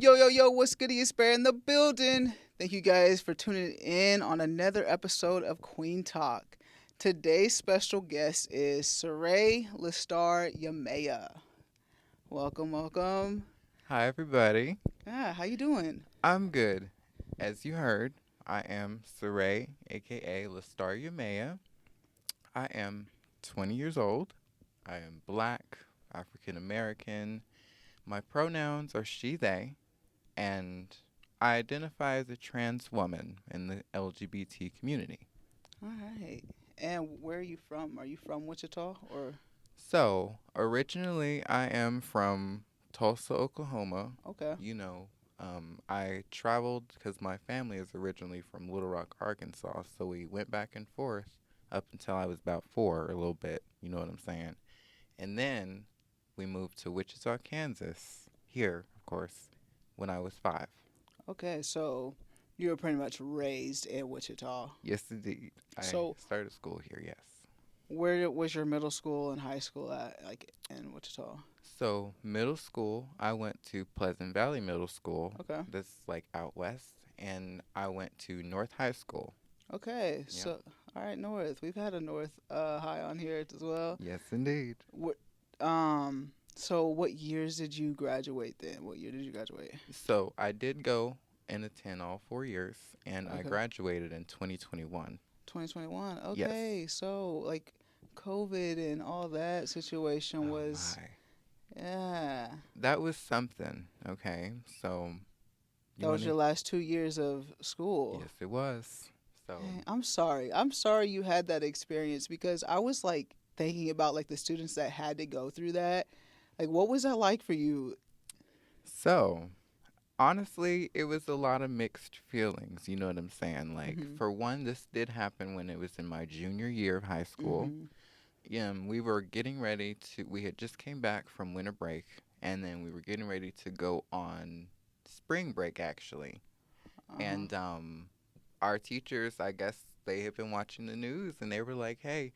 Yo, yo, yo, what's good? It's Bear in the building. Thank you guys for tuning in on another episode of Kueen Talk. Today's special guest is Syrai Socials. Welcome, welcome. Hi, everybody. How you doing? I'm good. As you heard, I am Syrai, aka Lastar Yamea. I am 20 years old. I am black, African American. My pronouns are she, they, and I identify as a trans woman in the LGBT community. All right. And where are you from? Are you from Wichita or? So, originally, I am from Tulsa, Oklahoma. Okay. I traveled because my family is originally from Little Rock, Arkansas. So we went back and forth up until I was about 4, a little bit. You know what I'm saying? And then we moved to Wichita, Kansas, here, of course, when I was 5. Okay, so you were pretty much raised in Wichita. Yes, indeed. I So started school here, yes. where was your middle school and high school at, like in Wichita? So, middle school, I went to Pleasant Valley Middle School. Okay. That's like out west. And I went to North High School. Okay, Yeah. so all right, North. We've had a North high on here as well. Yes, indeed. What so what years did you graduate then? What year did you graduate? So, I did go and attend all 4 years, and I Okay. graduated in 2021. 2021. Yes. Okay, so like COVID and all that situation Oh, was my. yeah. That was something, okay? So, That you was want your to? last 2 years of school. Yes, it was. So, Dang, I'm sorry. I'm sorry you had that experience because I was like thinking about like the students that had to go through that. Like what was that like for you? so, honestly, it was a lot of mixed feelings. You know what I'm saying? Like, Mhm. for one, this did happen when it was in my junior year of high school. Mhm. Yeah, we were getting ready to, we had just came back from winter break, and then we were getting ready to go on spring break, actually. Uh-huh. And our teachers, I guess they had been watching the news, and they were like, hey,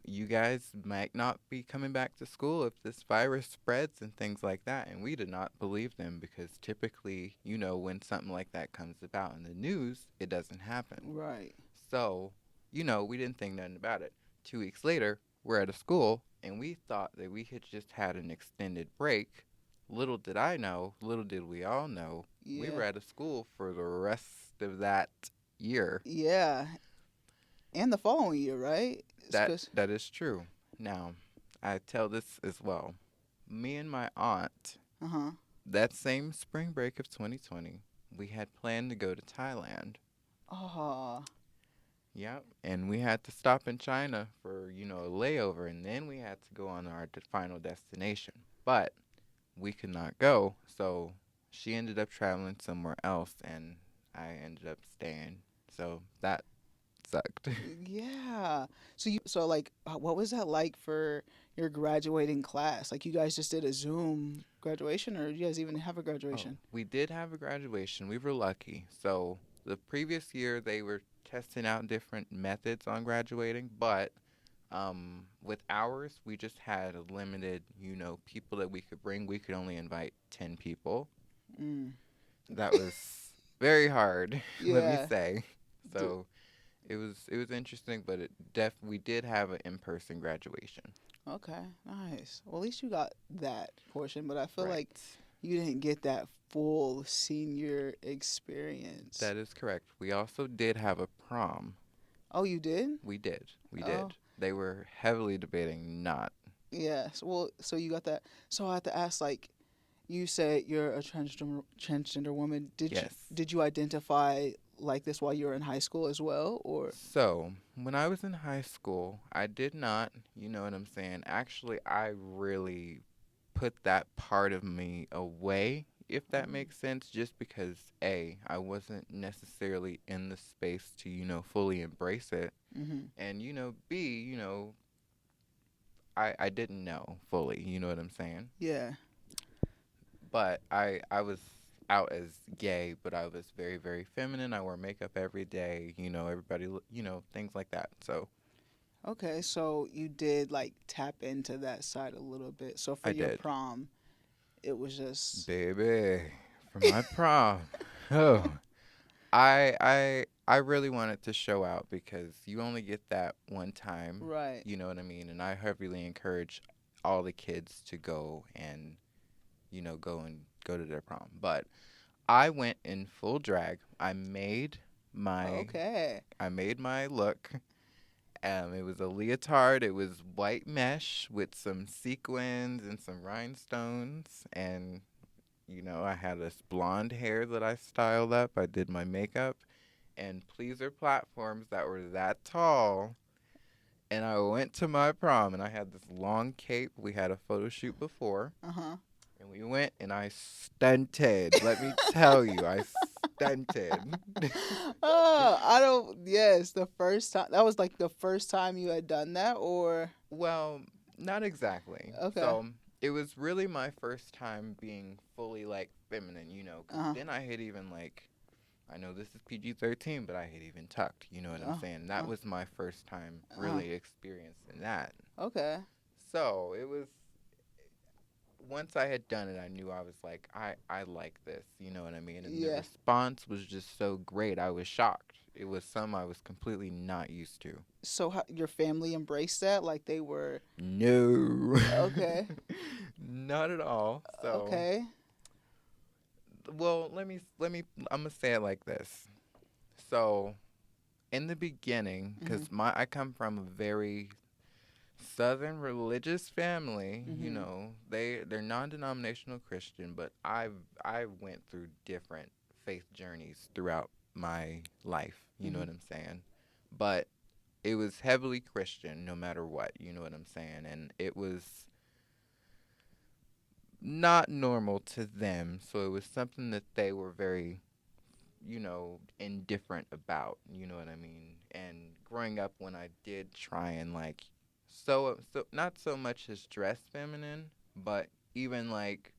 you guys might not be coming back to school if this virus spreads and things like that. And we did not believe them because typically, when something like that comes about in the news, it doesn't happen. Right. So, we didn't think nothing about it. 2 weeks later, we're at a school and we thought that we had just had an extended break. Little did I know, little did we all know, we Yeah. were at a school for the rest of that year. Yeah. And the following year, right? It's That 'cause- that is true. Now, I tell this as well. Me and my aunt, uh-huh. that same spring break of 2020, we had planned to go to Thailand. Oh. Yep. And we had to stop in China for, a layover, and then we had to go on our final destination. But we could not go, so she ended up traveling somewhere else, and I ended up staying. So that sucked. Yeah. So like what was that like for your graduating class? Like you guys just did a Zoom graduation or you guys even have a Oh, graduation? we did have a graduation. We were lucky. So the previous year they were testing out different methods on graduating, but with ours we just had a limited, people that we could bring. We could only invite 10 people. Mm. That was very hard, let me Yeah. say. D- So it was interesting, but we did have an in-person graduation. Okay. Nice. Well, at least you got that portion, but I feel Right. like you didn't get that full senior experience. That is correct. We also did have a prom. Oh, you did? We did. We Oh, did. They were heavily debating not. yeah. Well, so you got that. So I have to ask, like, you said you're a transgender woman. Yes. Did you identify like this while you were in high school as well, or? So, when I was in high school, I did not, you know what I'm saying? Actually, I really put that part of me away, if that Mm. makes sense, just because A, I wasn't necessarily in the space to, fully embrace it. Mhm. And, B, I didn't know fully, you know what I'm saying? Yeah. But I was out as gay, but I was very, very feminine. I wore makeup every day, everybody, things like that. So Okay, so you did like tap into that side a little bit. So for I your did. prom, it was just Baby, For my prom. Oh, I really wanted to show out because you only get that one time, Right. you know what I mean? And I heavily encourage all the kids to go and, go to their prom. But I went in full drag. My Okay. I made my look. It was a leotard. It was white mesh with some sequins and some rhinestones, and I had this blonde hair that I styled up. I did my makeup and pleaser platforms that were that tall. And I went to my prom and I had this long cape. We had a photo shoot before. Uh huh. And we went and I stunted. Let me tell you, I stunted. Oh, I don't. Yes, the first time. That was like the first time you had done that, or Well, not exactly. okay. So it was really my first time being fully like feminine, Uh 'cause huh. then I had even like, I know this is PG-13, but I had even tucked, you know what I'm Uh, saying? That uh, was my first time uh, really experiencing that. okay. So it was, once I had done it, I knew I was like, I like this, you know what I mean? And the Yeah. response was just so great. I was shocked. It was some I was completely not used to. So your family embraced that, like they were No. okay. Not at all. So, Okay. well, I'm gonna say it like this. So, in the beginning, Mhm. because I come from a very Southern religious family, Mhm. they're non-denominational Christian, but I went through different faith journeys throughout my life. You know Mhm. what I'm saying? But it was heavily Christian, no matter what. You know what I'm saying? And it was not normal to them, so it was something that they were very indifferent about, you know what I mean? And growing up when I did try and like so not so much as dress feminine, but even like,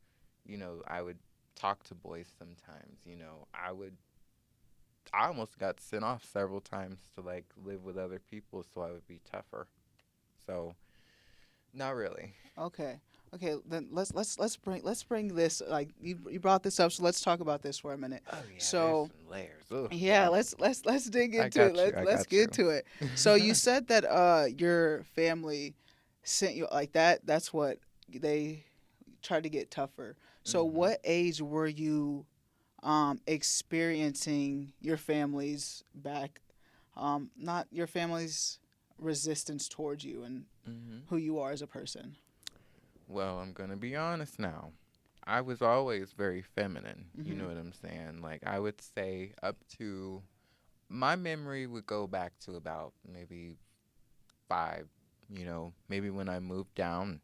I would talk to boys sometimes, I almost got sent off several times to like live with other people so I would be tougher. So, not really. Okay. Okay. Then let's bring this like you brought this up, so let's talk about this for a minute. Oh yeah, there's So some layers. Oh yeah, yeah. let's dig I into it. got you. Let's I let's got get you. to it. So you said that your family sent you like that. That's what they tried to get tougher. So Mhm. what age were you experiencing your family's back, not your family's resistance towards you and Mhm. who you are as a person? Well, I'm gonna be honest now. I was always very feminine. You Mm-hmm. know what I'm saying? Like I would say up to my memory would go back to about maybe 5, maybe when I moved down,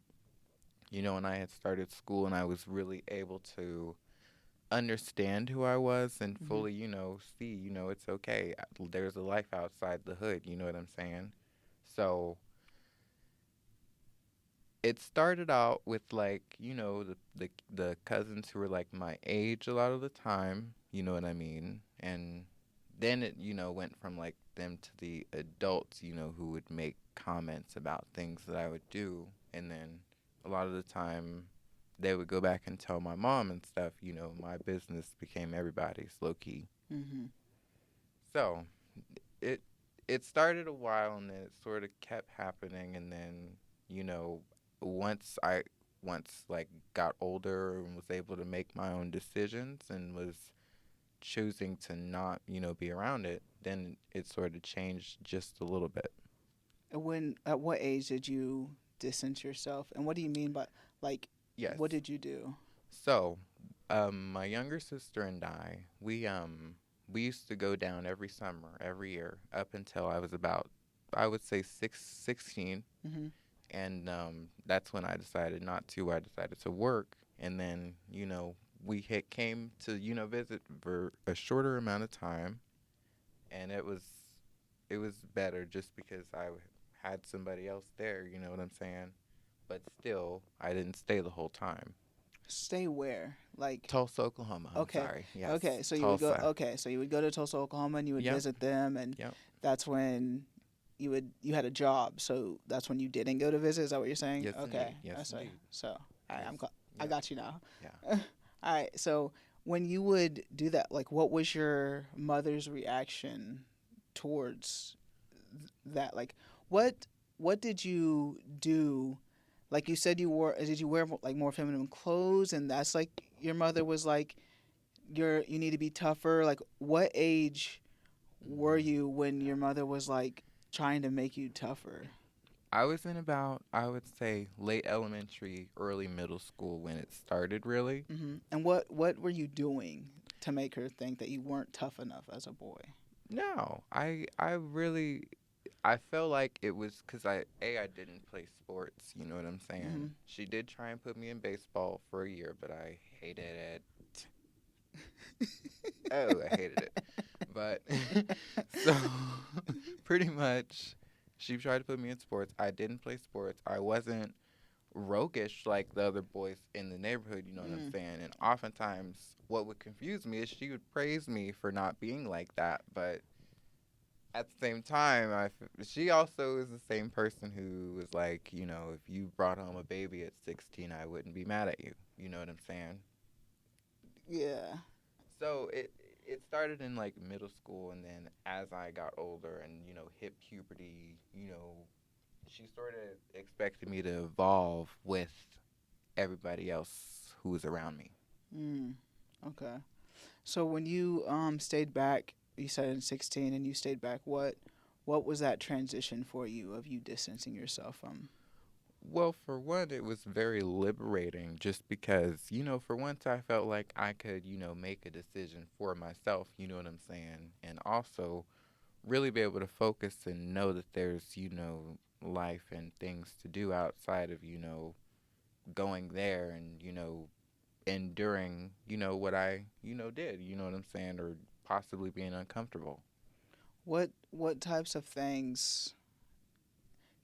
and I had started school and I was really able to understand who I was and Mm-hmm. fully, see, it's okay. There's a life outside the hood, you know what I'm saying? So, it started out with like the cousins who were like my age a lot of the time, you know what I mean, and then it went from like them to the adults, who would make comments about things that I would do, and then a lot of the time they would go back and tell my mom and stuff. My business became everybody's, low key. Mm-hmm. So it it started a while and then it sort of kept happening, and then you know once I once like got older and was able to make my own decisions and was choosing to not be around it, then it sort of changed just a little bit. When at what age did you distance yourself, and what do you mean by like Yes. what did you do? So my younger sister and we used to go down every summer every year up until I was about, I would say 16. Mm-hmm. And that's when I decided not to. I decided to work, and then we had came to visit for a shorter amount of time, and it was better just because had somebody else there. You know what I'm saying? But still, I didn't stay the whole time. Stay where? Like Tulsa, Oklahoma. I'm okay, sorry. Yes, okay. So you would go. Tulsa. Okay, so you would go to Tulsa, Oklahoma, and you would Yep. visit them, and Yep. that's when you had a job. So that's when you didn't go to visit. Is that what you're saying? Yes, Okay, indeed. Yes, I see. indeed. So all right, Yes. I Yep. got you now. Yeah. All right. So when you would do that, like, what was your mother's reaction towards that? Like, what what did you do? Like you said, you wore did you wear like more feminine clothes, and that's like your mother was like, you need to be tougher. Like, what age were Mhm. you when your mother was like trying to make you tougher? I was in about, I would say, late elementary, early middle school when it started, really. And what were you doing to make her think that you weren't tough enough as a boy? No, I really, I felt like it was because I didn't play sports, you know what I'm saying? Hmm. She did try and put me in baseball for a year, but I hated it. Oh, I hated it. But so pretty much she tried to put me in sports. I didn't play sports. I wasn't roguish like the other boys in the neighborhood, you know what I'm Mm. saying? And oftentimes what would confuse me is she would praise me for not being like that, but at the same time, she also is the same person who was like, if you brought home a baby at 16, I wouldn't be mad at you. You know what I'm saying? Yeah. So it started in like middle school, and then as I got older and hit puberty, she sort of expected me to evolve with everybody else who was around me. Mm. Okay. So when you stayed back, you said in 16 and you stayed back, what was that transition for you of you distancing yourself from? Well, for one, it was very liberating just because, for once I felt like I could, make a decision for myself, you know what I'm saying? And also really be able to focus and know that there's, life and things to do outside of, going there and, enduring, what I, did, you know what I'm saying? Or possibly being uncomfortable. What types of things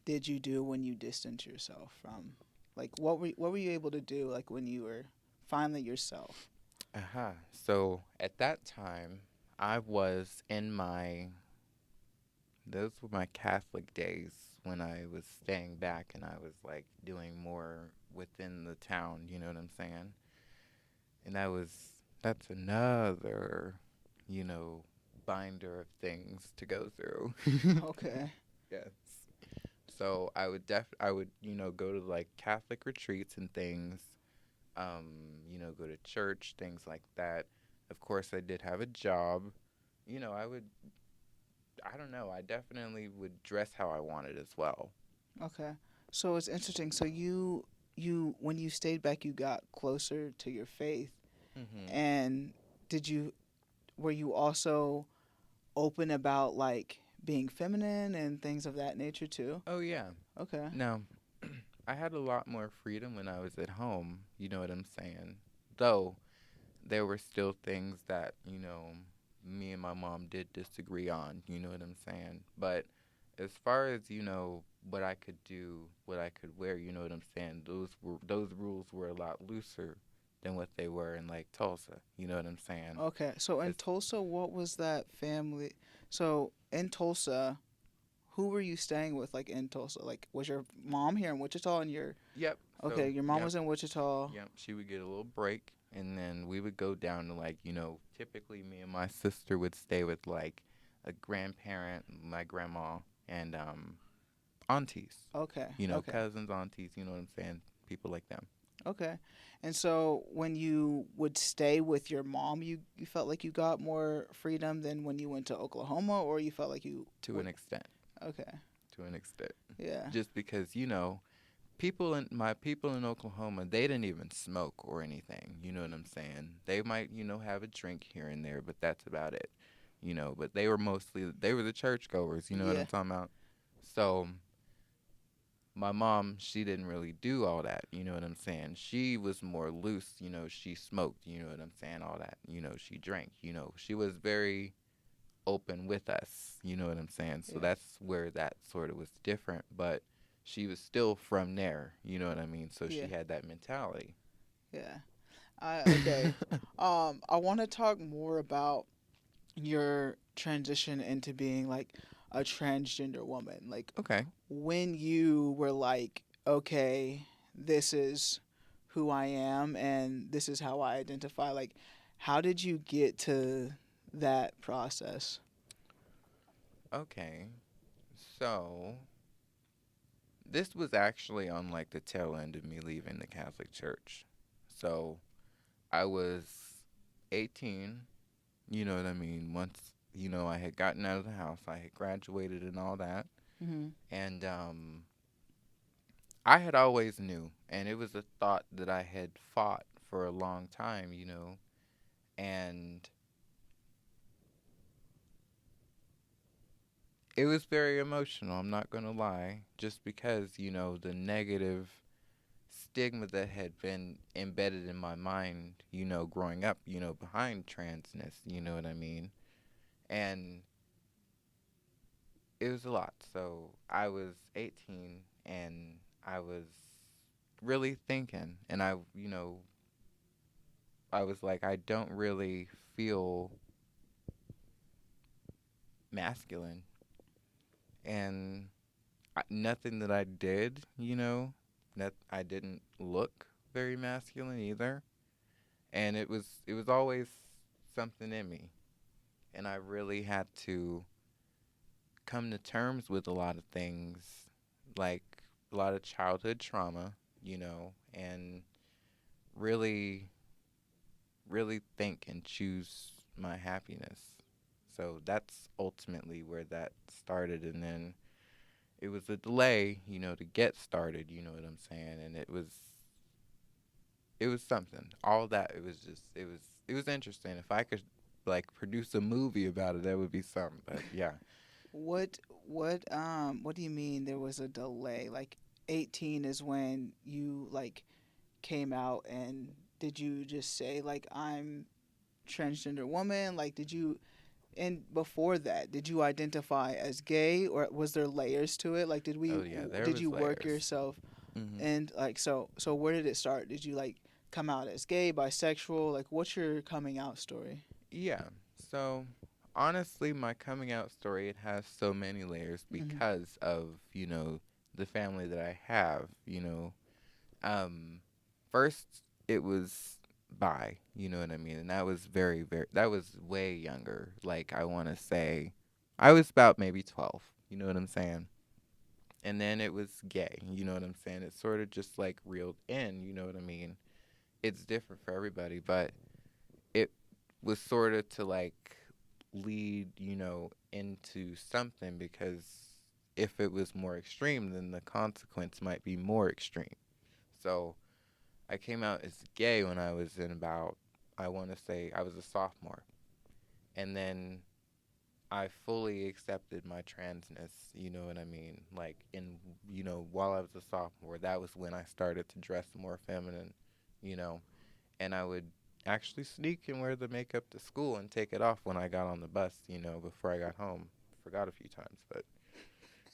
did you do when you distanced yourself from, like, what were you able to do, like, when you were finally yourself? Uh-huh. So at that time, I was in those were my Catholic days when I was staying back and I was like doing more within the town, you know what I'm saying? And that's another, you know, binder of things to go through. Okay. Yes. So I would, go to like Catholic retreats and things, go to church, things like that. Of course I did have a job. I would, I don't know, I definitely would dress how I wanted as well. Okay. So it's interesting. So you when you stayed back, you got closer to your faith, Mhm. and did you were you also open about like being feminine and things of that nature too? Oh yeah. Okay. Now, I had a lot more freedom when I was at home, you know what I'm saying? Though there were still things that, me and my mom did disagree on, you know what I'm saying? But as far as, what I could do, what I could wear, you know what I'm saying? Those rules were a lot looser than what they were in like Tulsa, you know what I'm saying? Okay. So in As Tulsa, what was that family? So in Tulsa, who were you staying with, like, in Tulsa? Like, was your mom here in Wichita and your Yep. okay, So, your mom yep. was in Wichita. Yep, she would get a little break, and then we would go down to like, typically me and my sister would stay with like a grandparent, my grandma, and aunties. Okay. Okay. Cousins, aunties. You know what I'm saying? People like them Okay. And so when you would stay with your mom, you felt like you got more freedom than when you went to Oklahoma, or you felt like you to were an extent. okay. To an extent, Yeah. just because people in Oklahoma, they didn't even smoke or anything. You know what I'm saying? They might have a drink here and there, but that's about it. But they were the churchgoers. You know what I'm Yeah. talking about? So my mom, she didn't really do all that. You know what I'm saying? She was more loose. She smoked. You know what I'm saying? All that. She drank. She was very open with us. You know what I'm saying? So Yeah. that's where that sort of was different. But she was still from there. You know what I mean? So Yeah. she had that mentality. Yeah. Okay. I want to talk more about your transition into being like a transgender woman. Like, Okay. when you were like, okay, this is who I am and this is how I identify. Like, How did you get to that process? Okay. So, this was actually on like the tail end of me leaving the Catholic Church. So, I was 18, you know what I mean? Once, I had gotten out of the house, I had graduated and all that. Mm-hmm. And I had always knew, and it was a thought that I had fought for a long time, and it was very emotional, I'm not going to lie, just because, the negative stigma that had been embedded in my mind, growing up, behind transness, you know what I mean? And it was a lot. So I was 18 and I was really thinking, and I was like, I don't really feel masculine. And nothing that I did, that I didn't look very masculine either. And it was always something in me. And I really had to come to terms with a lot of things, like a lot of childhood trauma, and really, really think and choose my happiness. So that's ultimately where that started. And then it was a delay, to get started, you know what I'm saying? And it was something. All that, it was interesting. If I could like produce a movie about it, that would be something. But yeah. What what do you mean there was a delay? Like 18 is when you like came out, and did you just say like I'm transgender woman? Like did you, and before that, did you identify as gay, or was there layers to it? Like Oh yeah, there did was you work layers. yourself, Mhm. and like so where did it start? Did you like come out as gay, bisexual? Like what's your coming out story? Yeah. So honestly, my coming out story, it has so many layers Hmm. because of, the family that I have, Um first it was bi, you know what I mean? And that was very very that was way younger. Like I want to say I was about maybe 12, you know what I'm saying? And then it was gay, you know what I'm saying? It sort of just like reeled in, you know what I mean? It's different for everybody, but it was sort of to like lead, into something because if it was more extreme, then the consequence might be more extreme. So I came out as gay when I was in about, I want to say, I was a sophomore. And then I fully accepted my transness, you know what I mean? Like, while I was a sophomore, that was when I started to dress more feminine, you know, and I would actually sneak and wear the makeup to school and take it off when I got on the bus, before I got home. Forgot a few times, but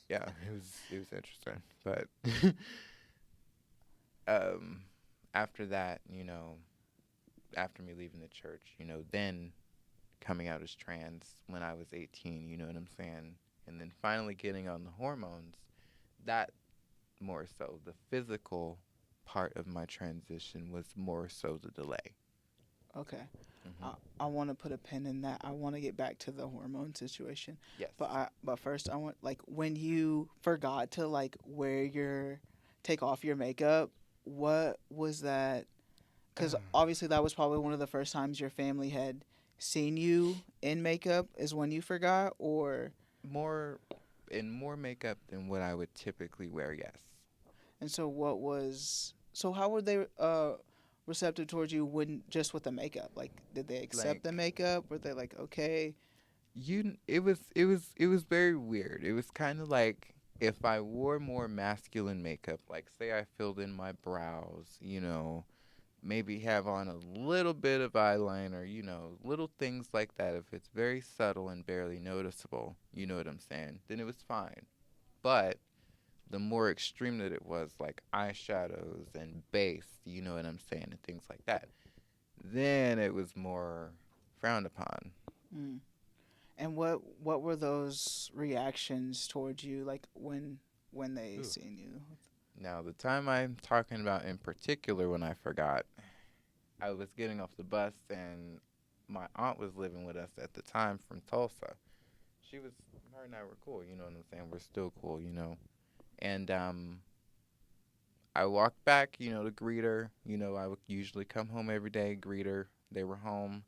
yeah, it was interesting. But um after that, after me leaving the church, then coming out as trans when I was 18, you know what I'm saying? And then finally getting on the hormones, that more so the physical part of my transition was more so the delay. Okay. Mhm. I want to put a pin in that. I want to get back to the hormone situation, Yes. but first I want like when you forgot to like wear your take off your makeup. What was that? Because obviously that was probably one of the first times your family had seen you in makeup. Is when you forgot, or more more makeup than what I would typically wear, yes. and so what was so how were they receptive towards you when just with the makeup? Like did they accept the Like makeup? Were they like okay? it was very weird. It was kind of like if I wore more masculine makeup, like say I filled in my brows, maybe have on a little bit of eyeliner, little things like that. If it's very subtle and barely noticeable, you know what I'm saying, then it was fine. But the more extreme that it was, like eyeshadows and base, you know what I'm saying, and things like that, then it was more frowned upon. Mm. And what were those reactions towards you like when they Ooh. seen you? Now, the time I'm talking about in particular when I forgot, I was getting off the bus and my aunt was living with us at the time from Tulsa. She was, her and I were cool, you know what I'm saying? We're still cool, you know. And I walked back, you know, to greet her. You know, I would usually come home every day, greet her. They were home.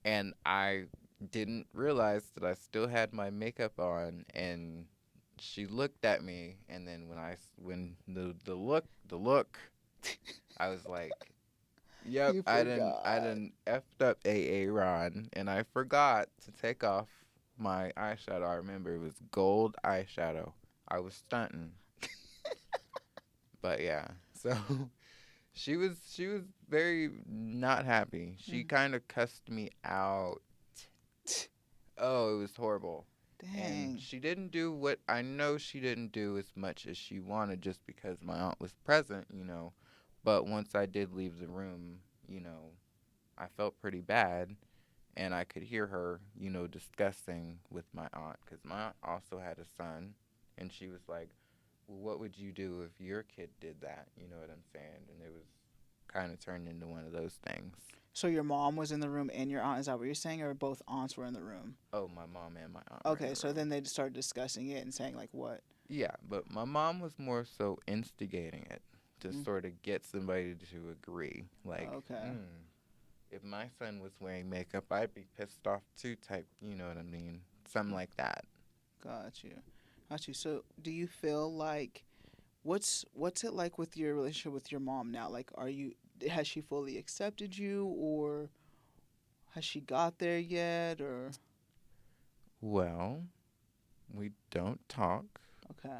And I didn't realize that I still had my makeup on. And she looked at me. And then when the look, I was like, yep, You I forgot. done effed up AA Ron. And I forgot to take off my eyeshadow. I remember it was gold eyeshadow. I was stunting. But yeah, so she was very not happy. She Mm. kind of cussed me out. Oh, it was horrible. And Dang. she didn't do what I know she didn't do as much as she wanted just because my aunt was present, you know. But once I did leave the room, you know, I felt pretty bad and I could hear her, you know, discussing with my aunt cuz my aunt also had a son and she was like, well, what would you do if your kid did that? You know what I'm saying? And it was kind of turned into one of those things. So your mom was in the room and your aunt, is that what you're saying? Or both aunts were in the room? Oh, my mom and my aunt were in Okay, the so room. then they just started discussing it and saying, like, what? Yeah, but my mom was more so instigating it to Mm. sort of get somebody to agree. Like, Okay. if my son was wearing makeup, I'd be pissed off too, type, you know what I mean? Something Mm. like that. Got you. Got you. So do you feel like what's it like with your relationship with your mom now? Like, are you has she fully accepted you, or has she got there yet, or Well, we don't talk. okay.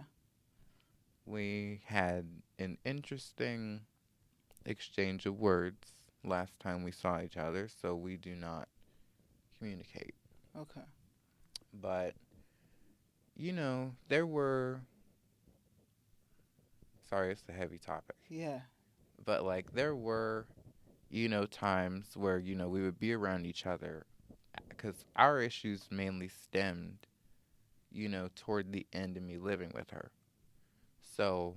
We had an interesting exchange of words last time we saw each other, so we do not communicate. Okay. But, you know, there were, sorry, it's a heavy topic, Yeah. but like there were, you know, times where, you know, we would be around each other because our issues mainly stemmed, you know, toward the end of me living with her. So,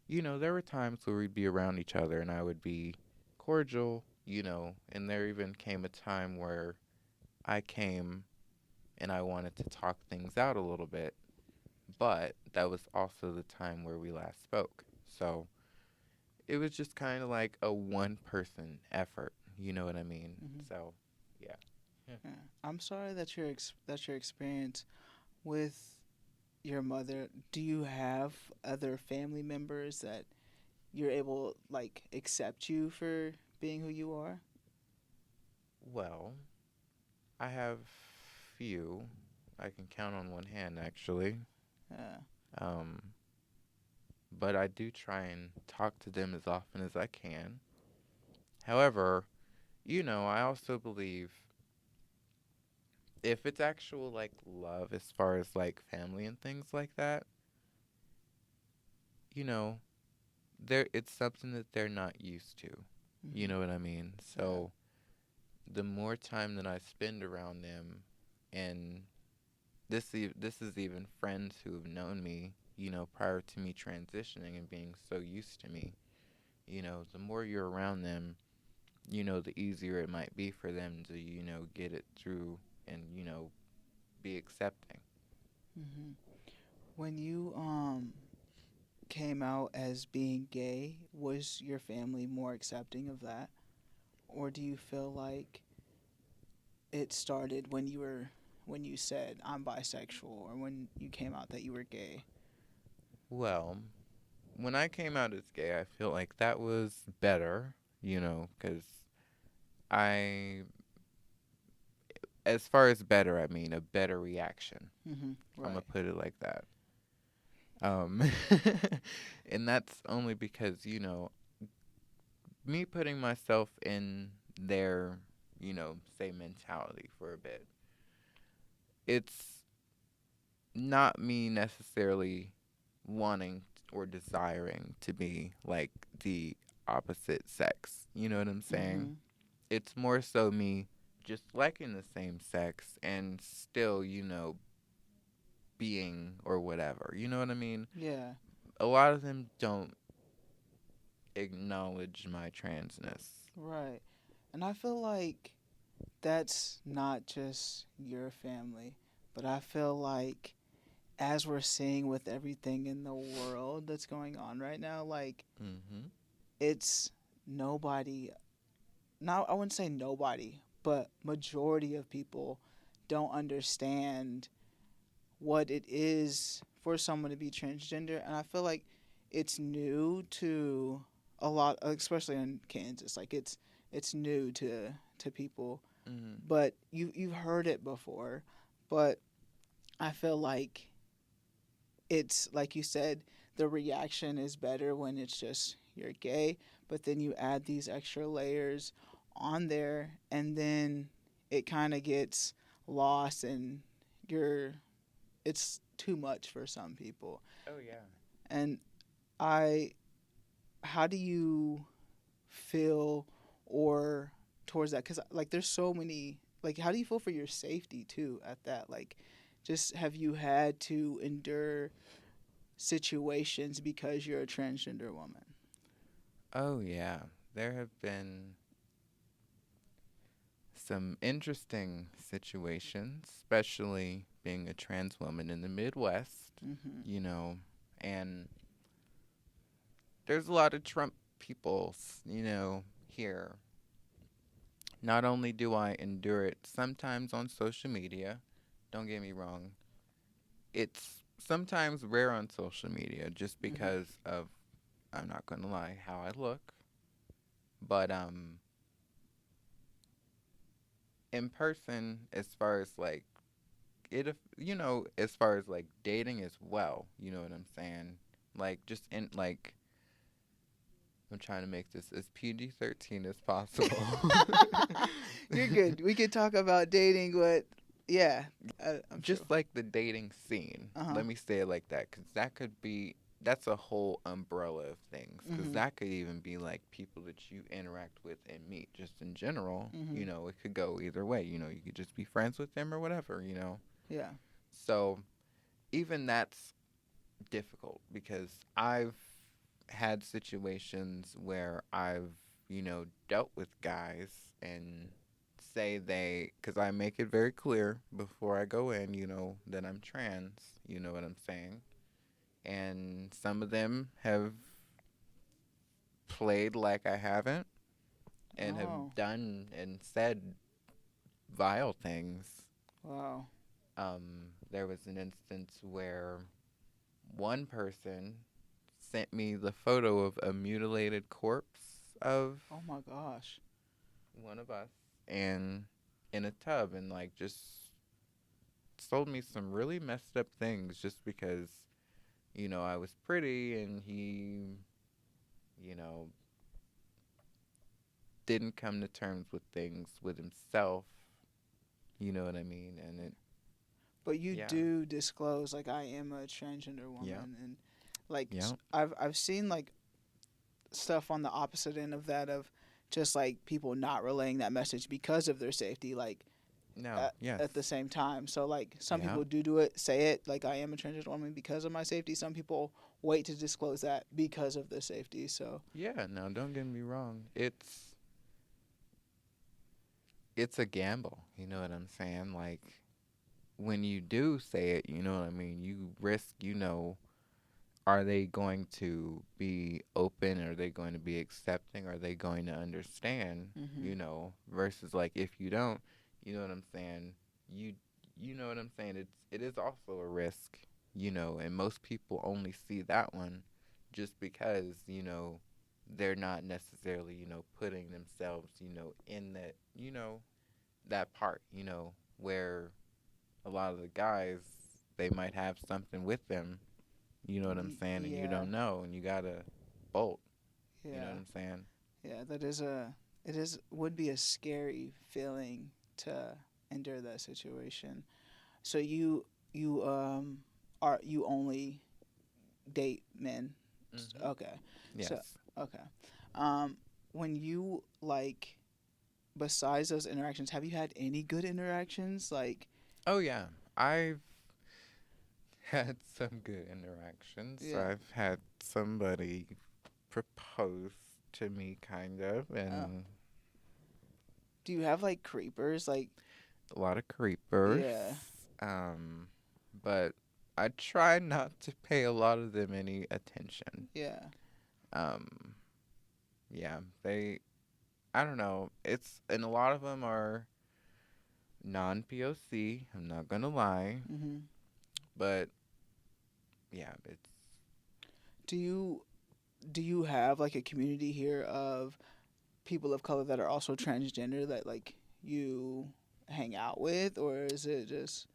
you know, there were times where we'd be around each other and I would be cordial, you know, and there even came a time where I came and I wanted to talk things out a little bit, but that was also the time where we last spoke. So it was just kind of like a one person effort, you know what I mean? Hmm. So, yeah. Yeah. I'm sorry that your experience with your mother. Do you have other family members that you're able like accept you for being who you are? Well, I have few. I can count on one hand actually. Yeah. Um, but I do try and talk to them as often as I can. However, you know, I also believe if it's actual like love as far as like family and things like that, you know, there it's something that they're not used to. You Hmm. know what I mean? Yeah. So the more time that I spend around them, and this is even friends who have known me, you know, prior to me transitioning and being so used to me. You know, the more you're around them, you know, the easier it might be for them to, you know, get it through and, you know, be accepting. Hmm. When you came out as being gay, was your family more accepting of that? Or do you feel like it started when you said I'm bisexual, or when you came out that you were gay? Well, when I came out as gay, I feel like that was better, you know, because I, as far as better, I mean a better reaction. Hmm. I'm gonna Right. put it like that. Um, and that's only because, you know, me putting myself in their, you know, say mentality for a bit, it's not me necessarily wanting or desiring to be like the opposite sex. You know what I'm saying? Hmm. It's more so me just liking the same sex and still, you know, being or whatever. You know what I mean? Yeah. A lot of them don't acknowledge my transness. Right. And I feel like that's not just your family, but I feel like as we're seeing with everything in the world that's going on right now, like Mhm. it's nobody, not I wouldn't say nobody, but majority of people don't understand what it is for someone to be transgender, and I feel like it's new to a lot, especially in Kansas. Like it's new to people, Mhm. but you've heard it before, but I feel like it's like you said, the reaction is better when it's just you're gay, but then you add these extra layers on there, and then it kind of gets lost, and you're it's too much for some people. Oh yeah. And I, how do you feel or towards that? Because like there's so many. Like, how do you feel for your safety too at that? Like, just have you had to endure situations because you're a transgender woman? Oh yeah. There have been some interesting situations, especially being a trans woman in the Midwest, Mm-hmm. you know, and there's a lot of Trump people, here. Not only do I endure it sometimes on social media, don't get me wrong, it's sometimes rare on social media just Mm-hmm. because of, I'm not going to lie, how I look. But in person, as far as like as far as like dating as well, you know what I'm saying? Like just in like I'm trying to make this as PG-13 as possible. You're good. We could talk about dating, but yeah, I'm true. Just like the dating scene. Uh huh. Let me say it like that, because that's a whole umbrella of things. Because Mhm. that could even be like people that you interact with and meet, just in general. Mhm. It could go either way. You could just be friends with them or whatever. Yeah. So even that's difficult because I've had situations where I've, dealt with guys and say because I make it very clear before I go in, that I'm trans, you know what I'm saying? And some of them have played like I haven't and Oh. have done and said vile things. Wow. There was an instance where one person sent me the photo of a mutilated corpse of Oh my gosh. one of us and in a tub and like just told me some really messed up things just because I was pretty and he you know didn't come to terms with things with himself, you know what I mean? And it But you yeah. do disclose like I am a transgender Yeah. woman, and like Yeah. I've seen like stuff on the opposite end of that, of just like people not relaying that message because of their safety, like No. at, Yes. at the same time. So like some Yeah. people do it, say it like I am a transgender woman because of my safety. Some people wait to disclose that because of the safety. So Yeah, no, don't get me wrong. It's a gamble, you know what I'm saying? Like when you do say it, you know what I mean? You risk, are they going to be open? Are they going to be accepting? Are they going to understand? mhm. Versus like if you don't, you know what I'm saying? You you know what I'm saying? It is also a risk, and most people only see that one just because, they're not necessarily, putting themselves, in that part, where a lot of the guys they might have something with them, you know what I'm saying, and you Yeah, don't know, and you gotta bolt. You know what yeah, I'm saying? yeah. That is a it is would be a scary feeling to endure that situation. So you only date men. Mhm. Okay. So Yes. okay. Um when you like, besides those interactions, have you had any good interactions? Like Oh yeah. I've had some good interactions. yeah. I've had somebody propose to me, kind of, Oh. and Do you have like creepers? Like, A lot of creepers. yeah, Um, but I try not to pay a lot of them any attention. yeah, Um, yeah, I don't know. And a lot of them are non-POC. I'm not gonna lie, hmm. but yeah, it's Do you have like a community here of people of color that are also transgender that like you hang out with, or is it just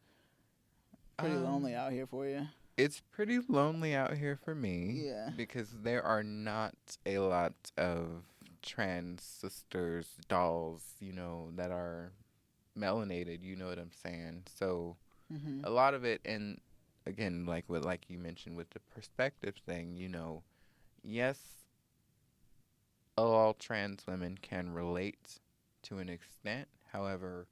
pretty lonely um, out here for you? it's pretty lonely out here for me Yeah. because there are not a lot of trans sisters, dolls, that are melanated. You know what I'm saying? So Mhm. a lot of it, and again, like you mentioned with the perspective thing, yes, all trans women can relate to an extent. However,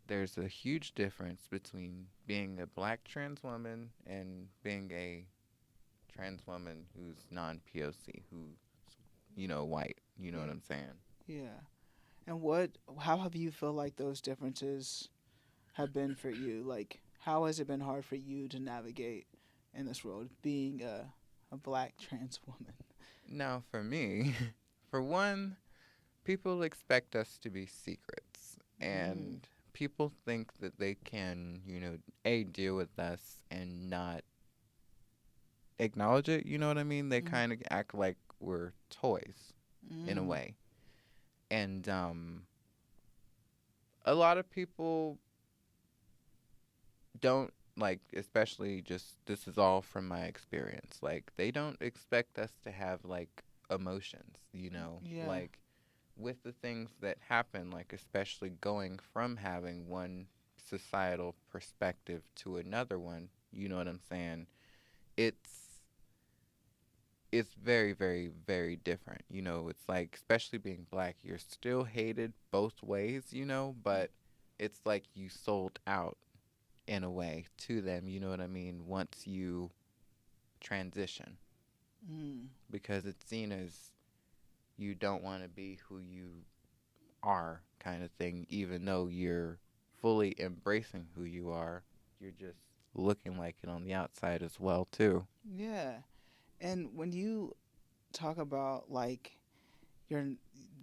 there's a huge difference between being a black trans woman and being a trans woman who's non POC, who's, white. You know what Yeah. I'm saying? Yeah. And what? How have you feel like those differences have been for you? Like, how has it been hard for you to navigate in this world, being a black trans woman? Now, for me, for one, people expect us to be secrets. Mm. And people think that they can, A, deal with us and not acknowledge it. You know what I mean? They Mm. kind of act like we're toys in a Mm. way. And a lot of people don't like, especially just this is all from my experience. Like they don't expect us to have like emotions, Yeah. like with the things that happen, like especially going from having one societal perspective to another one. You know what I'm saying? It's it's very, very, very different. It's like, especially being black, you're still hated both ways, but it's like you sold out in a way to them, you know what I mean, once you transition. Mm. Because it's seen as you don't want to be who you are, kind of thing, even though you're fully embracing who you are. You're just looking like it on the outside as well, too. Yeah. And when you talk about like you're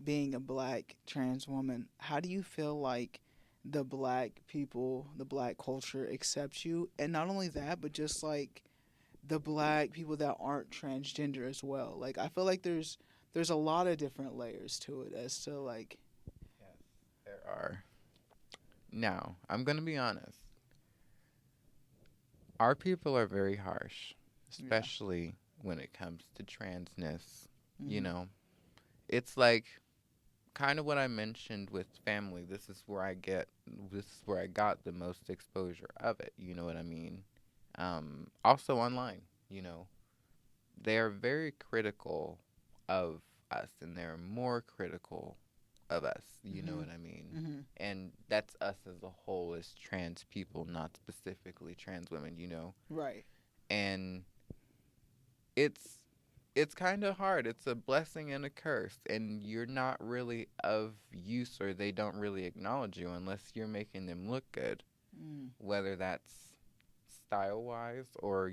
being a black trans woman, how do you feel like the black people, the black culture accepts you? And not only that, but just like the black people that aren't transgender as well. Like I feel like there's a lot of different layers to it as to like Yes, there are. Now, I'm going to be honest. Our people are very harsh, yeah. especially when it comes to transness. You Mhm. know, it's like kind of what I mentioned with family. This is where I got the most exposure of it. You know what I mean? Also online, you know, they are very critical of us, and they're more critical of us. You know Mhm. what I mean? Mhm. And that's us as a whole, as trans people, not specifically trans women. Right. And it's it's kind of hard. It's a blessing and a curse, and you're not really of use, or they don't really acknowledge you unless you're making them look good, Mm. whether that's style wise or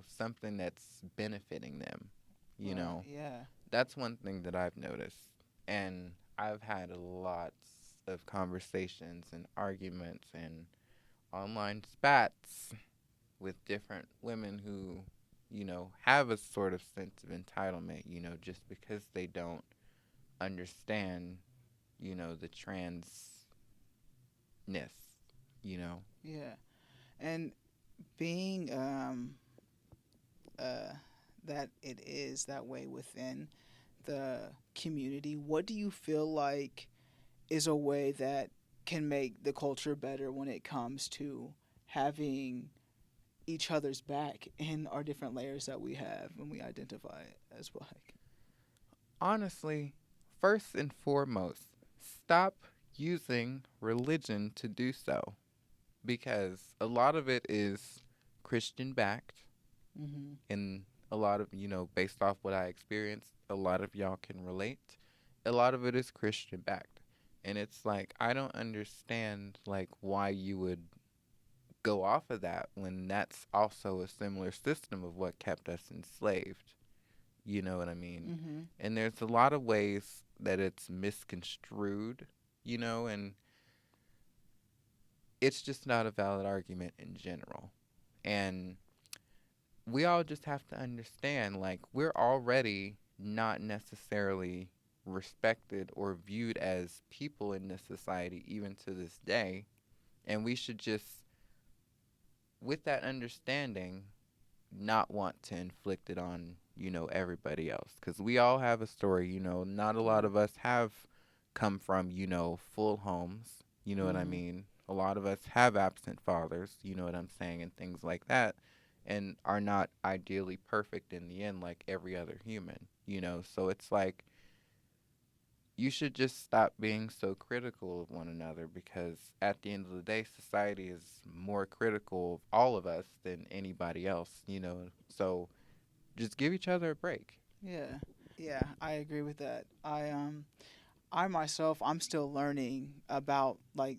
something that's benefiting them. You Right. know, Yeah. that's one thing that I've noticed, and I've had lots of conversations and arguments and online spats with different women who, have a sort of sense of entitlement, just because they don't understand, the transness, you know. Yeah. And being uh that it is that way within the community, what do you feel like is a way that can make the culture better when it comes to having each other's back in our different layers that we have when we identify as black? Honestly, first and foremost, stop using religion to do so, because a lot of it is Christian backed, Mm-hmm. and a lot of, based off what I experienced, a lot of y'all can relate. A lot of it is Christian backed. And it's like, I don't understand, like, why you would go off of that when that's also a similar system of what kept us enslaved. You know what I mean? Mm-hmm. And there's a lot of ways that it's misconstrued, and it's just not a valid argument in general. And we all just have to understand, like, we're already not necessarily respected or viewed as people in this society, even to this day. And we should just, with that understanding, not want to inflict it on, everybody else. Because we all have a story, not a lot Yeah. of us have come from, full homes, you know what I Mm-hmm. mean? A lot of us have absent fathers, you know what I'm saying, and things like that, and are not ideally perfect in the end like every other human, So it's like, you should just stop being so critical of one another, because at the end of the day, society is more critical of all of us than anybody else, So just give each other a break. Yeah. Yeah, I agree with that. I myself, I'm still learning about like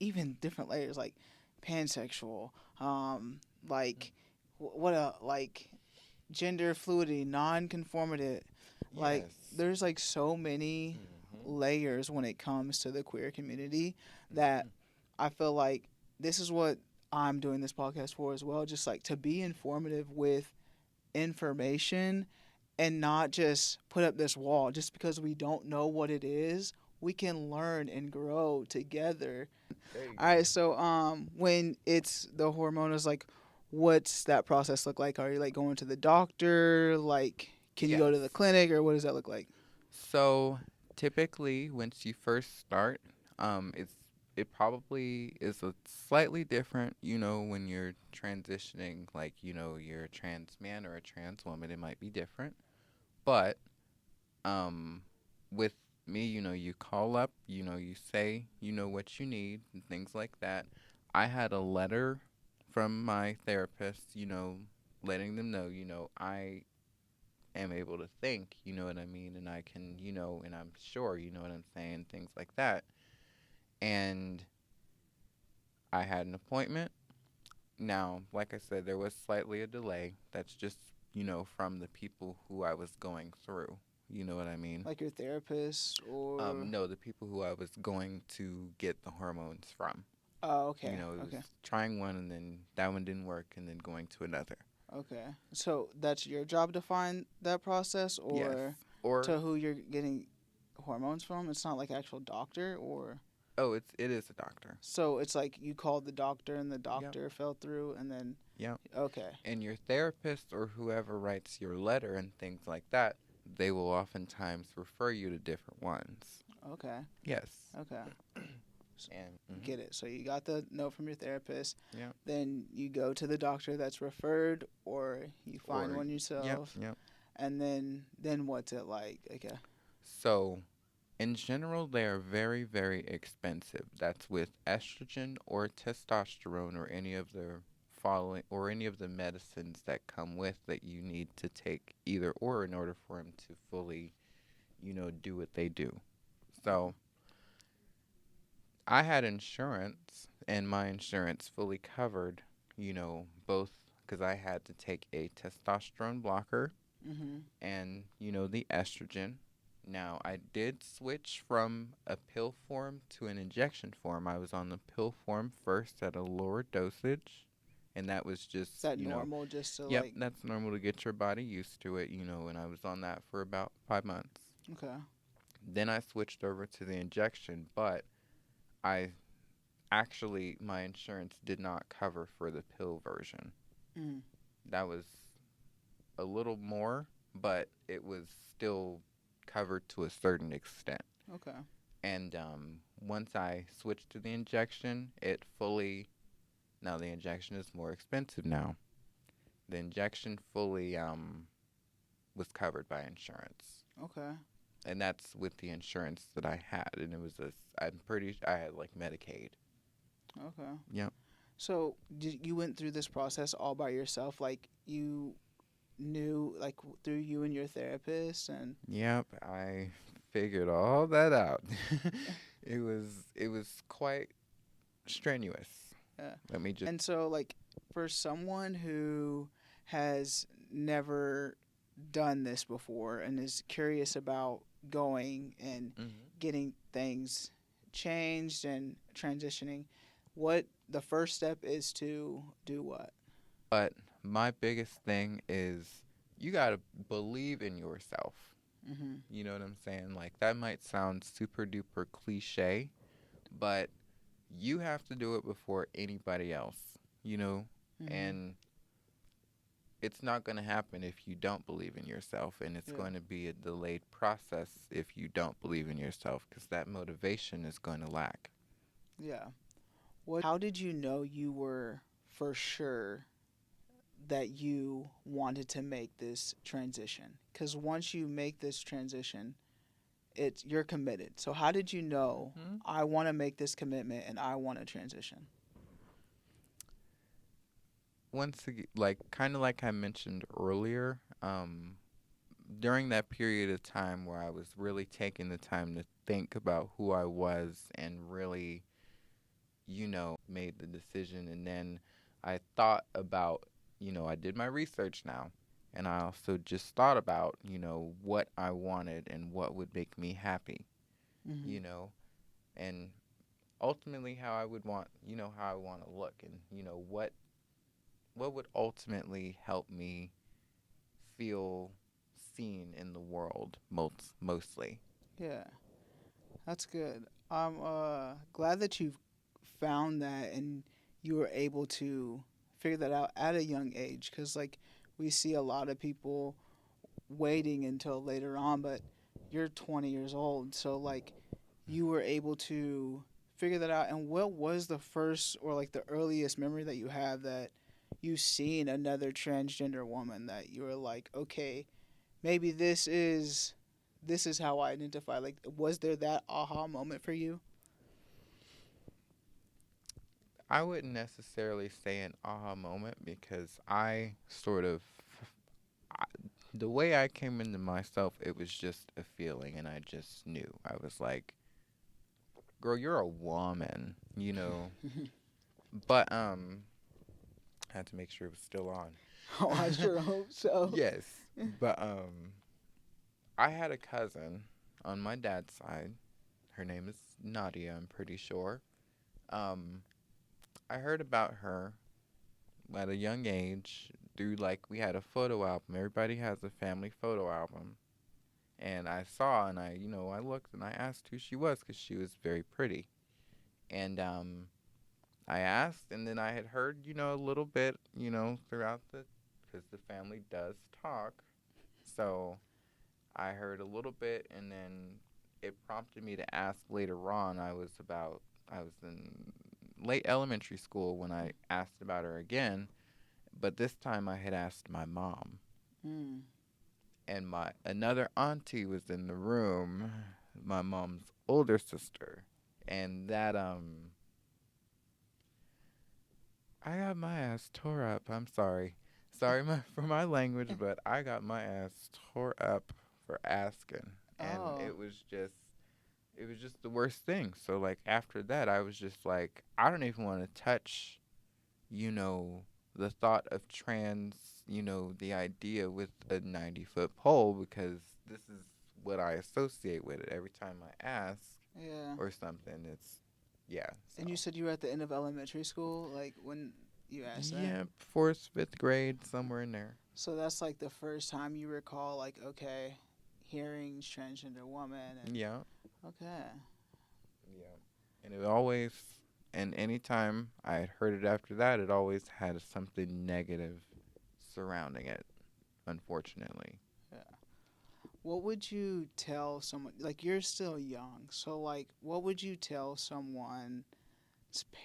even different layers, like pansexual, like what a like gender fluidity, non-conformative. Like Yes. there's like so many Mhm. layers when it comes to the queer community that Mhm. I feel like this is what I'm doing this podcast for as well, just like to be informative with information and not just put up this wall just because we don't know what it is. We can learn and grow together. There you All go. right, so when it's the hormones, like what's that process look like? Are you like going to the doctor? Like can you go to the Yes. clinic, or what does that look like? So typically, once you first start, it probably is a slightly different, when you're transitioning, like, you're a trans man or a trans woman, it might be different. But um, with me, you call up, you say, what you need and things like that. I had a letter from my therapist, letting them know, I am able to think, you know what I mean, and I can, and I'm sure, you know what I'm saying, things like that. And I had an appointment. Now, like I said, there was slightly a delay. That's just, from the people who I was going through. You know what I mean? Like your therapist or No, the people who I was going to get the hormones from. oh, okay. It was Okay. trying one and then that one didn't work and then going to another. Okay. So that's your job to find that process, Yes. or Or, to who you're getting hormones from? It's not like actual doctor, or oh, it is a doctor. so it's like you called the doctor and the Yep. doctor fell through and then Yep. okay. And your therapist or whoever writes your letter and things like that, they will oftentimes refer you to different ones. Okay. Yes. Okay. And Get it. So you got the note from your therapist, yeah. then you go to the doctor that's referred, or you find Or one yep, yourself, yep. and then what's it like? Okay. So, in general, they are very, very expensive. That's with estrogen or testosterone or any of the following or any of the medicines that come with that you need to take either or in order for them to fully, do what they do. So, I had insurance, and my insurance fully covered, both because I had to take a testosterone blocker Mhm. and, the estrogen. Now, I did switch from a pill form to an injection form. I was on the pill form first at a lower dosage, and that was Is just, that normal? Just to yep, like that's normal to get your body used to it, and I was on that for about 5 months. okay. Then I switched over to the injection, but I actually, my insurance did not cover for the pill version. Mm. That was a little more, but it was still covered to a certain extent. Okay. And once I switched to the injection, it fully, now the injection is more expensive now. The injection fully was covered by insurance. Okay. And that's with the insurance that I had. And it was I'm pretty, I had like Medicaid. Okay. Yep. So you went through this process all by yourself? Like you knew like through you and your therapist and Yep. I figured all that out. it was quite strenuous. Yeah. Let me just. And so, like, for someone who has never done this before and is curious about going and Mhm. getting things changed and transitioning, what the first step is to do what? But my biggest thing is you got to believe in yourself. Mm-hmm. You know what I'm saying? Like, that might sound super duper cliche, but you have to do it before anybody else, you know? Mm-hmm. And it's not going to happen if you don't believe in yourself, and it's Yeah. going to be a delayed process if you don't believe in yourself, because that motivation is going to lack. Yeah. How did you know you were for sure that you wanted to make this transition? Because once you make this transition, you're committed. So how did you know Hmm. I want to make this commitment and I want to transition? Once again, like, kind of like I mentioned earlier, during that period of time where I was really taking the time to think about who I was and really, made the decision. And then I thought about, I did my research now. And I also just thought about, what I wanted and what would make me happy, Mm-hmm. you know, and ultimately how I would want, how I want to look, and, what would ultimately help me feel seen in the world mostly. Yeah, that's good. I'm glad that you've found that and you were able to figure that out at a young age. Because, like, we see a lot of people waiting until later on, but you're 20 years old. So, like, you were able to figure that out. And what was the first or, like, the earliest memory that you have that you seen another transgender woman that you were like, okay, maybe this is how I identify. Like, was there that aha moment for you? I wouldn't necessarily say an aha moment, because I sort of, I, the way I came into myself, it was just a feeling, and I just knew. I was like, girl, you're a woman, you know. But I had to make sure it was still on. Oh, I sure hope so. Yes, but I had a cousin on my dad's side. Her name is Nadia, I'm pretty sure. Um, I heard about her at a young age through, like, we had a photo album. Everybody has a family photo album. And I saw, and I looked and I asked who she was, because she was very pretty. And I asked, and then I had heard, a little bit, throughout because the family does talk. So I heard a little bit, and then it prompted me to ask later on. I was in late elementary school when I asked about her again, but this time I had asked my mom, Mm. and my another auntie was in the room, my mom's older sister, and that I got my ass tore up. I'm sorry. Sorry for my language, but I got my ass tore up for asking. And Oh, it was just the worst thing. So, like, after that, I was just like, I don't even want to touch, you know, the thought of trans, the idea with a 90-foot pole, because this is what I associate with it. Every time I ask yeah. or something, yeah, And you so. said you were at the end of elementary school, like when you asked that. Yeah, fourth, fifth grade, somewhere in there. So that's like the first time you recall, like, okay, hearing transgender woman, and Yeah, okay, yeah. And it always, and anytime I had heard it after that, it always had something negative surrounding it, unfortunately. yeah. What would you tell someone? Like, you're still young, so like, what would you tell someone's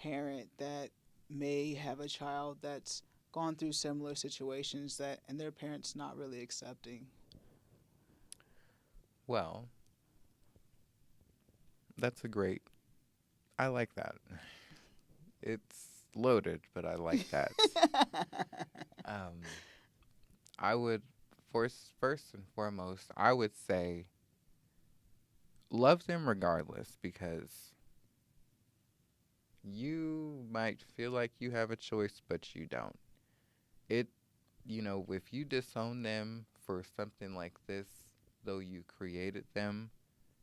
parent that may have a child that's gone through similar situations that and their parents not really accepting? Well, that's a great, I like that. It's loaded, but I like that. Um, I would, first and foremost, I would say love them regardless, because you might feel like you have a choice, but you don't. It, if you disown them for something like this, though you created them,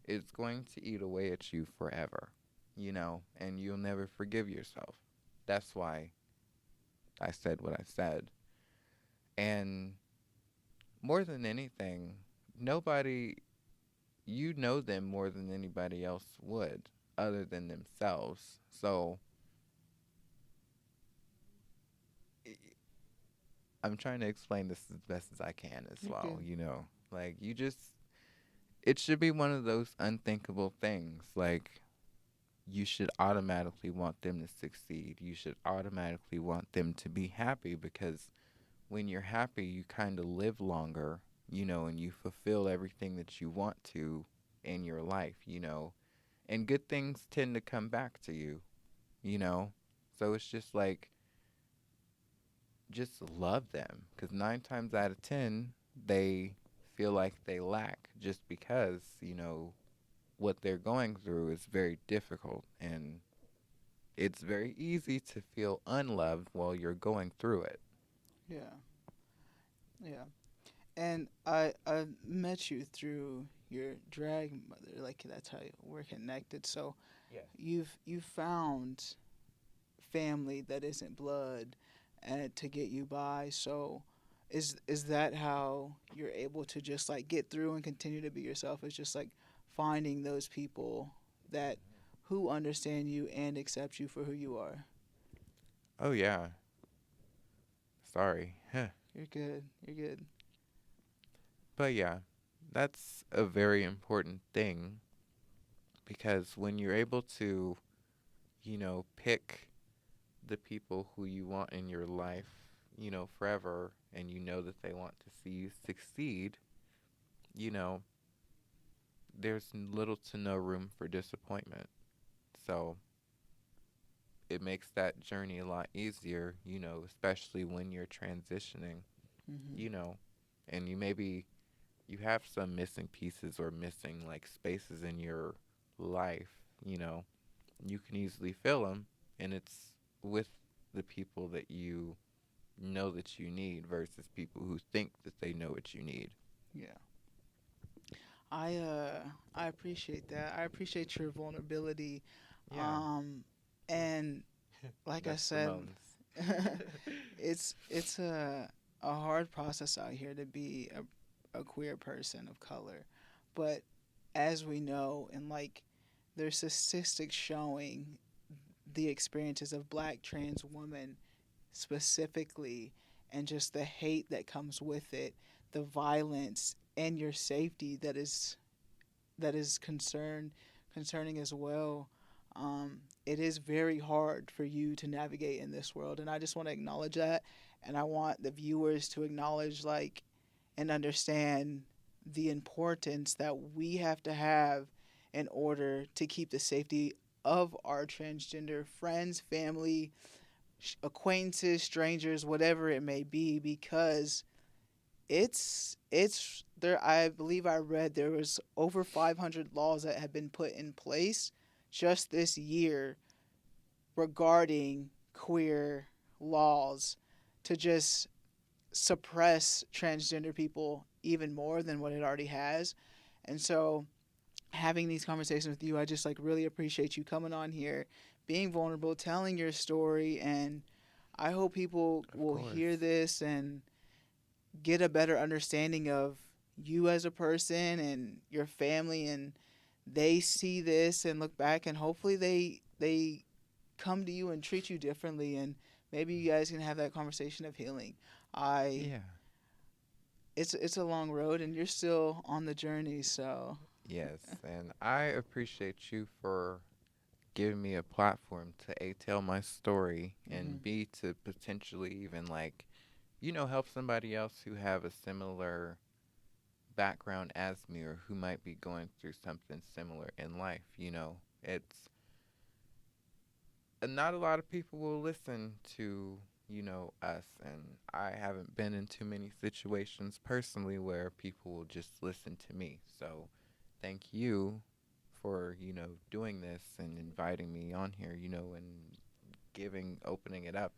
it's going to eat away at you forever, and you'll never forgive yourself. That's why I said what I said. And more than anything, nobody, you know them more than anybody else would, other than themselves. So i- I'm trying to explain this as best as I can as You're well, good. Like, it should be one of those unthinkable things. Like, you should automatically want them to succeed. You should automatically want them to be happy, because when you're happy, you kind of live longer, and you fulfill everything that you want to in your life. And good things tend to come back to you, you know? So it's just like, just love them, because 9 times out of 10, they feel like they lack just because, what they're going through is very difficult. And it's very easy to feel unloved while you're going through it. Yeah, yeah. And I met you through your drag mother. Like that's how we're connected. So Yes. you've found family that isn't blood, and to get you by. So is that how you're able to just like get through and continue to be yourself? Is just like finding those people that who understand you and accept you for who you are. Oh, yeah. Sorry. You're good. You're good. But yeah, that's a very important thing, because when you're able to, pick the people who you want in your life, forever, and you know that they want to see you succeed, you know, there's little to no room for disappointment. So it makes that journey a lot easier, especially when you're transitioning, Hmm. you know, and you have some missing pieces or missing like spaces in your life, you know, you can easily fill them, and it's with the people that you know that you need versus people who think that they know what you need. Yeah. I uh I appreciate that. I appreciate your vulnerability. Yeah, Um and like I that's said, Simone's. it's a hard process out here to be a queer person of color. But as we know, and like there's statistics showing the experiences of black trans women specifically, and just the hate that comes with it, the violence and your safety that is concerning as well. It is very hard for you to navigate in this world, and I just want to acknowledge that, and I want the viewers to acknowledge like and understand the importance that we have in order to keep the safety of our transgender friends, family, acquaintances, strangers, whatever it may be, because it's there. I believe I read there was over 500 laws that have been put in place just this year regarding queer laws to just suppress transgender people even more than what it already has. And so having these conversations with you, I just like really appreciate you coming on here, being vulnerable, telling your story, and I hope people Of will hear course. this and get a better understanding of you as a person and your family, and they see this and look back, and hopefully they come to you and treat you differently, and maybe you guys can have that conversation of healing. I Yeah. It's a long road and you're still on the journey, so Yes, and I appreciate you for giving me a platform to A, tell my story, hmm. and B, to potentially even like, help somebody else who have a similar background as me, or who might be going through something similar in life. It's not a lot of people will listen to, us, and I haven't been in too many situations personally where people will just listen to me. So thank you for, doing this and inviting me on here, and opening it up,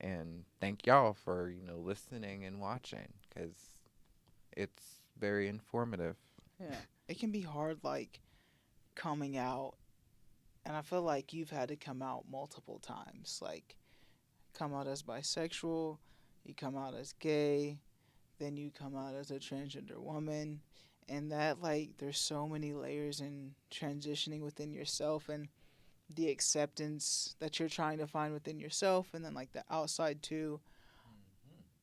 and thank y'all for, listening and watching, because it's very informative. Yeah. It can be hard, like, coming out, and I feel like you've had to come out multiple times. Like, come out as bisexual, you come out as gay, then you come out as a transgender woman. And that, like, there's so many layers in transitioning within yourself and the acceptance that you're trying to find within yourself, and then, like, the outside too.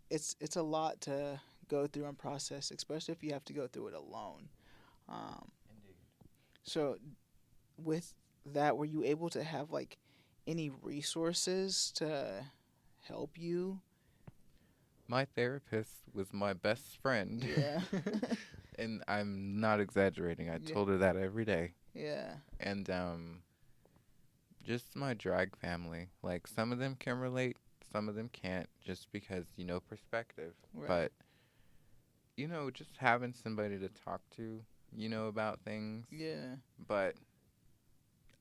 It's a lot to go through and process, especially if you have to go through it alone. Um, Indeed. so with that, were you able to have, like, any resources to help you? My therapist was my best friend. Yeah. And I'm not exaggerating. I Yeah. told her that every day. Yeah. And just my drag family. Like, some of them can relate, some of them can't, just because, perspective. Right. But, just having somebody to talk to, about things. Yeah. But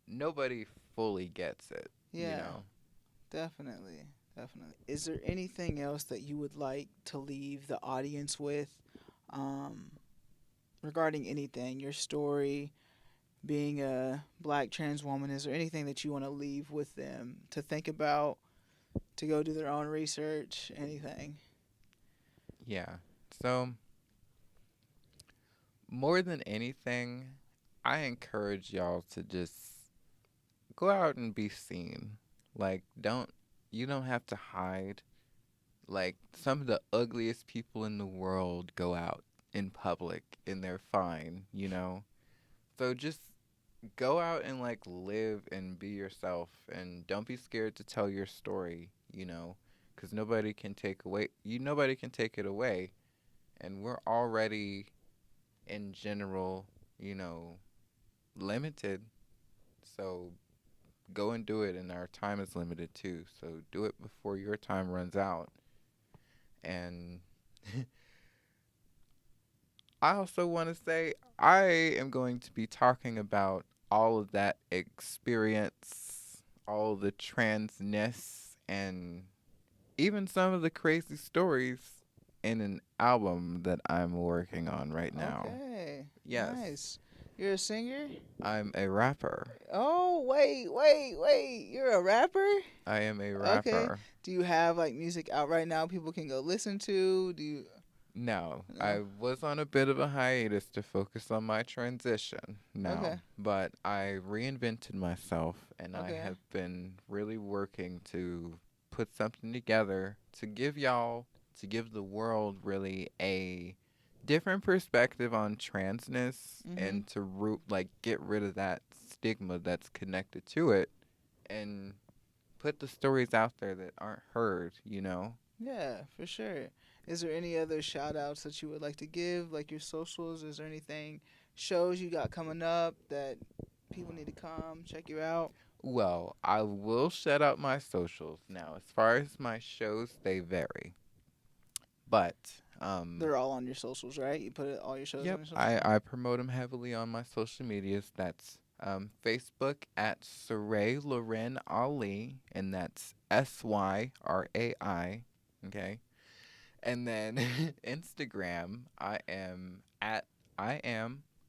nobody fully gets it, Yeah. Definitely. Definitely. Is there anything else that you would like to leave the audience with, um, regarding anything, your story, being a black trans woman? Is there anything that you want to leave with them to think about, to go do their own research, anything? Yeah. So, more than anything, I encourage y'all to just go out and be seen. Like, you don't have to hide. Like, some of the ugliest people in the world go out in public and they're fine. So just go out and, like, live and be yourself, and don't be scared to tell your story, because nobody can take it away. And we're already, in general, limited. So go and do it, and our time is limited too. So do it before your time runs out. And I also want to say I am going to be talking about all of that experience, all the transness, and even some of the crazy stories in an album that I'm working on right now. Okay. Yes. Nice. You're a singer? I'm a rapper. Oh, wait. You're a rapper? I am a Okay. rapper. Do you have, like, music out right now people can go listen to? Do you? No, No. I was on a bit of a hiatus to focus on my transition now, Okay. but I reinvented myself, and I Okay. have been really working to put something together to give the world really a different perspective on transness, and to get rid of that stigma that's connected to it, and put the stories out there that aren't heard. Yeah, for sure. Is there any other shout outs that you would like to give, like your socials? Is there anything, shows you got coming up that people need to come check you out? Well, I will shout out my socials now. As far as my shows, they vary. But They're all on your socials, right? You put all your shows on yep, your socials? I promote them heavily on my social medias. That's Facebook at Syrai Loren Ali, and that's Syrai. Okay. And then Instagram, I am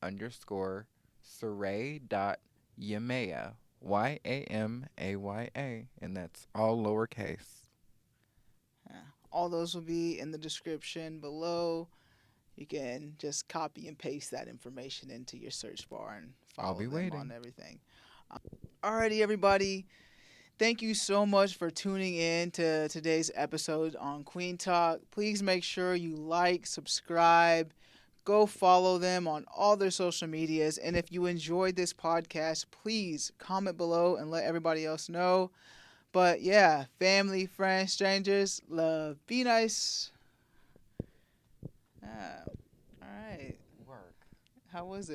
underscore Syrai dot Yamaya, Yamaya, and that's all lowercase. Yeah. All those will be in the description below. You can just copy and paste that information into your search bar and I'll follow be them waiting. on everything. Alrighty, everybody. Thank you so much for tuning in to today's episode on Kueen Talk. Please make sure you like, subscribe, go follow them on all their social medias. And if you enjoyed this podcast, please comment below and let everybody else know. But yeah, family, friends, strangers, love, be nice. All right. Work. How was it?